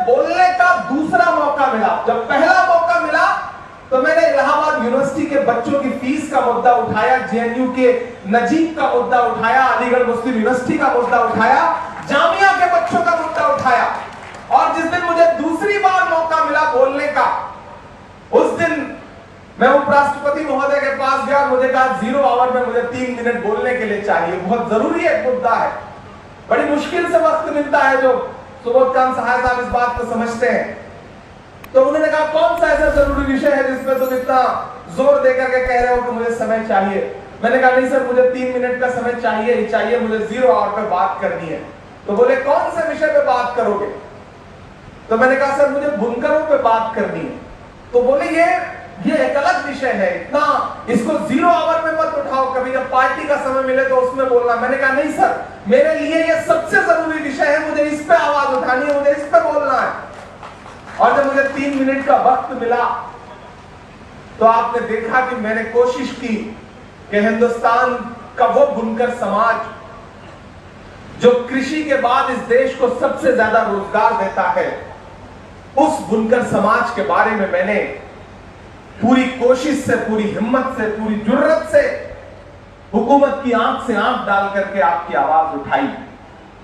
बोलने का दूसरा मौका मिला। जब पहला मौका मिला तो मैंने इलाहाबाद यूनिवर्सिटी के बच्चों की फीस का मुद्दा उठाया, जेएनयू के नजीब का मुद्दा उठाया, अलीगढ़ मुस्लिम यूनिवर्सिटी का मुद्दा उठाया, जामिया के बच्चों का मुद्दा उठाया। और जिस दिन मुझे दूसरी बार मौका मिला बोलने का, उस दिन मैं उपराष्ट्रपति महोदय के पास गया और मुझे कहा 0 आवर में मुझे 3 मिनट बोलने के लिए चाहिए, बहुत जरूरी एक मुद्दा है, बड़ी मुश्किल से वक्त मिलता है। जो सुबोधकांत सहाय साहब इस बात को समझते हैं। तो उन्होंने कहा कौन सा ऐसा जरूरी विषय है जिसमें तुम इतना जोर देकर के कह रहे हो कि मुझे समय चाहिए। मैंने कहा नहीं सर, मुझे 3 मिनट का समय चाहिए ही चाहिए, मुझे 0 आवर पे बात करनी है। तो बोले कौन से विषय पे बात करोगे? तो मैंने कहा सर मुझे बुनकरों पे बात करनी है। तो बोले ये एक अलग विषय है, इतना इसको 0 आवर में मत उठाओ, कभी जब पार्टी का समय मिले तो उसमें बोलना। मैंने कहा नहीं सर, मेरे लिए ये सबसे जरूरी विषय है, मुझे इस पे आवाज उठानी है, मुझे इस पे बोलना है। और जब मुझे 3 मिनट का वक्त मिला तो आपने देखा कि मैंने कोशिश की कि हिंदुस्तान का वो बुनकर समाज जो कृषि के बाद इस देश को सबसे ज्यादा रोजगार देता है, उस बुनकर समाज के बारे में मैंने पूरी कोशिश से, पूरी हिम्मत से, पूरी जुर्रत से हुकूमत की आंख से आंख डाल करके आपकी आवाज उठाई।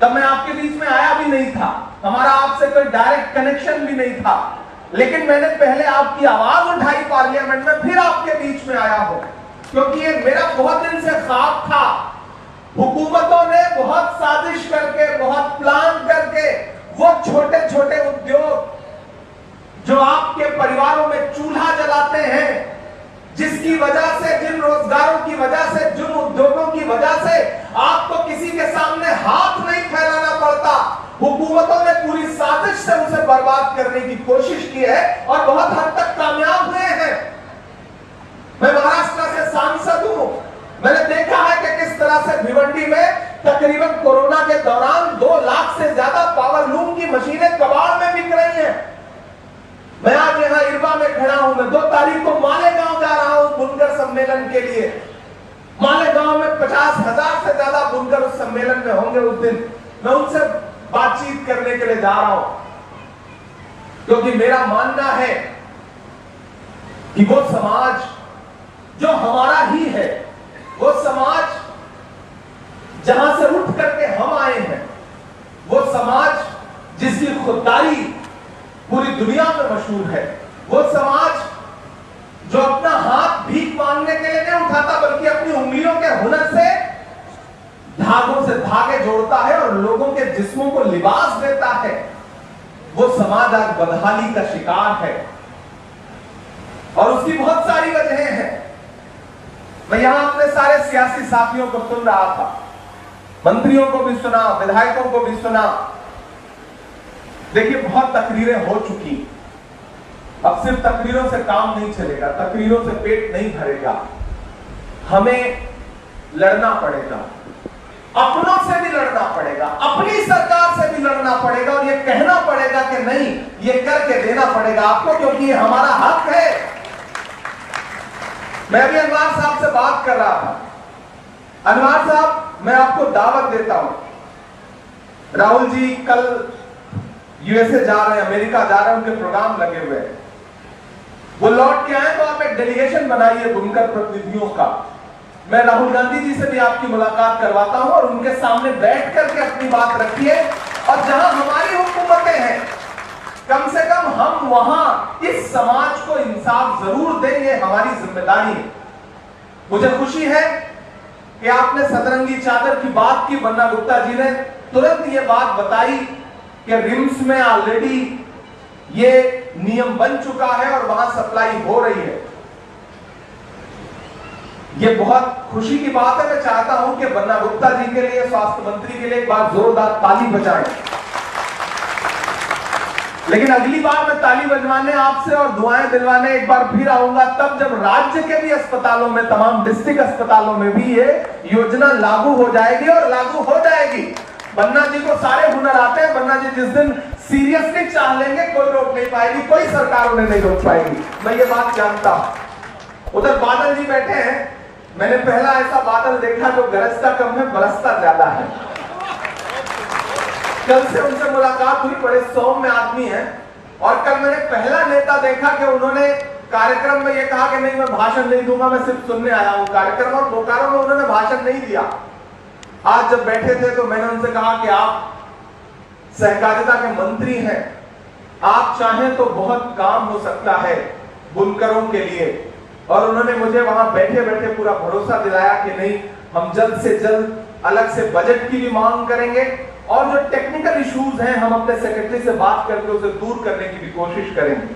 तब मैं आपके बीच में आया भी नहीं था, हमारा आपसे कोई डायरेक्ट कनेक्शन भी नहीं था, लेकिन मैंने पहले आपकी आवाज उठाई पार्लियामेंट में, फिर आपके बीच में आया हूं, क्योंकि ये मेरा बहुत दिन से ख्वाब था। हुकूमतों ने बहुत साजिश करके, बहुत प्लान करके वो छोटे छोटे उद्योग जो आपके परिवारों में चूल्हा जलाते हैं, जिसकी वजह से, जिन रोजगारों की वजह से, जिन उद्योगों की वजह से आपको किसी के सामने हाथ नहीं फैलाना पड़ता, हुकूमतों ने पूरी साजिश से उसे बर्बाद करने की कोशिश की है और बहुत हद तक कामयाब हुए हैं। मैं महाराष्ट्र से सांसद हूं, मैंने देखा है कि किस तरह से भिवंडी में तकरीबन कोरोना के दौरान 2 लाख से ज्यादा पावर लूम की मशीनें कबाड़ में बिक रही हैं। मैं आज यहाँ इरवा में खड़ा हूं, मैं 2 तारीख को मालेगांव जा रहा हूं बुनकर सम्मेलन के लिए। मालेगांव में 50,000 से ज्यादा बुनकर उस सम्मेलन में होंगे उस दिन। मैं उनसे बातचीत करने के लिए जा रहा हूं, क्योंकि मेरा मानना है कि वो समाज जो हमारा ही है, वो समाज जहां से उठ करके हम आए हैं, वो समाज जिसकी खुददारी पूरी दुनिया में मशहूर है, वो समाज जो अपना हाथ भीख मांगने के लिए नहीं उठाता बल्कि अपनी उंगलियों के हुनर से धागों से धागे जोड़ता है और लोगों के जिस्मों को लिबास देता है, वो समाज आज बदहाली का शिकार है। और उसकी बहुत सारी वजहें हैं। मैं यहां अपने सारे सियासी साथियों को सुन रहा था, मंत्रियों को भी सुना, विधायकों को भी सुना। देखिए बहुत तकरीरें हो चुकी, अब सिर्फ तकरीरों से काम नहीं चलेगा, तकरीरों से पेट नहीं भरेगा, हमें लड़ना पड़ेगा, अपनों से भी लड़ना पड़ेगा, अपनी सरकार से भी लड़ना पड़ेगा और ये कहना पड़ेगा कि नहीं, ये करके देना पड़ेगा आपको, क्योंकि ये हमारा हक है। मैं अभी अनवार साहब से बात कर रहा था। अनवार साहब, मैं आपको दावत देता हूं, राहुल जी कल यूएसए जा रहे हैं, अमेरिका जा रहे हैं, उनके प्रोग्राम लगे हुए हैं, वो लौट के आए तो आप एक डेलीगेशन बनाइए बुनकर प्रतिनिधियों का। मैं राहुल गांधी जी से भी आपकी मुलाकात करवाता हूं और उनके सामने बैठ करके अपनी बात रखिए, और जहां हमारी हुकूमतें हैं कम से कम हम वहां इस समाज को इंसाफ जरूर देंगे, हमारी जिम्मेदारी है। मुझे खुशी है कि आपने सतरंगी चादर की बात की, बन्ना गुप्ता जी ने तुरंत ये बात बताई कि रिम्स में ऑलरेडी ये नियम बन चुका है और वहां सप्लाई हो रही है। ये बहुत खुशी की बात है। मैं चाहता हूं कि बन्ना गुप्ता जी के लिए, स्वास्थ्य मंत्री के लिए एक बार जोरदार ताली बजाएं। लेकिन अगली बार मैं ताली बजवाने आपसे और दुआएं दिलवाने एक बार फिर आऊंगा, तब जब राज्य के भी अस्पतालों में, तमाम डिस्ट्रिक्ट अस्पतालों में भी ये योजना लागू हो जाएगी, और लागू हो जाएगी। बन्ना जी को सारे हुनर आते हैं, बन्ना जी जिस दिन सीरियसली चाह लेंगे कोई रोक नहीं पाएगी, कोई सरकार उन्हें नहीं रोक पाएगी, मैं ये बात जानता हूं। उधर बादल जी बैठे हैं, मैंने पहला ऐसा बादल देखा जो गरजता कम है बरसता ज्यादा है। कल से उनसे मुलाकात हुई, बड़े सौम्य आदमी हैं। और कल मैंने पहला नेता देखा कि उन्होंने कार्यक्रम में ये कहा कि नहीं मैं भाषण नहीं दूंगा, मैं सिर्फ सुनने आया हूं कार्यक्रम, और बोकारो में उन्होंने भाषण नहीं दिया। आज जब बैठे थे तो मैंने उनसे कहा कि आप सहकारिता के मंत्री हैं, आप चाहें तो बहुत काम हो सकता है बुनकरों के लिए। और उन्होंने मुझे वहां बैठे बैठे पूरा भरोसा दिलाया कि नहीं, हम जल्द से जल्द अलग से बजट की भी मांग करेंगे और जो टेक्निकल इश्यूज हैं हम अपने सेक्रेटरी से बात करके उसे दूर करने की भी कोशिश करेंगे।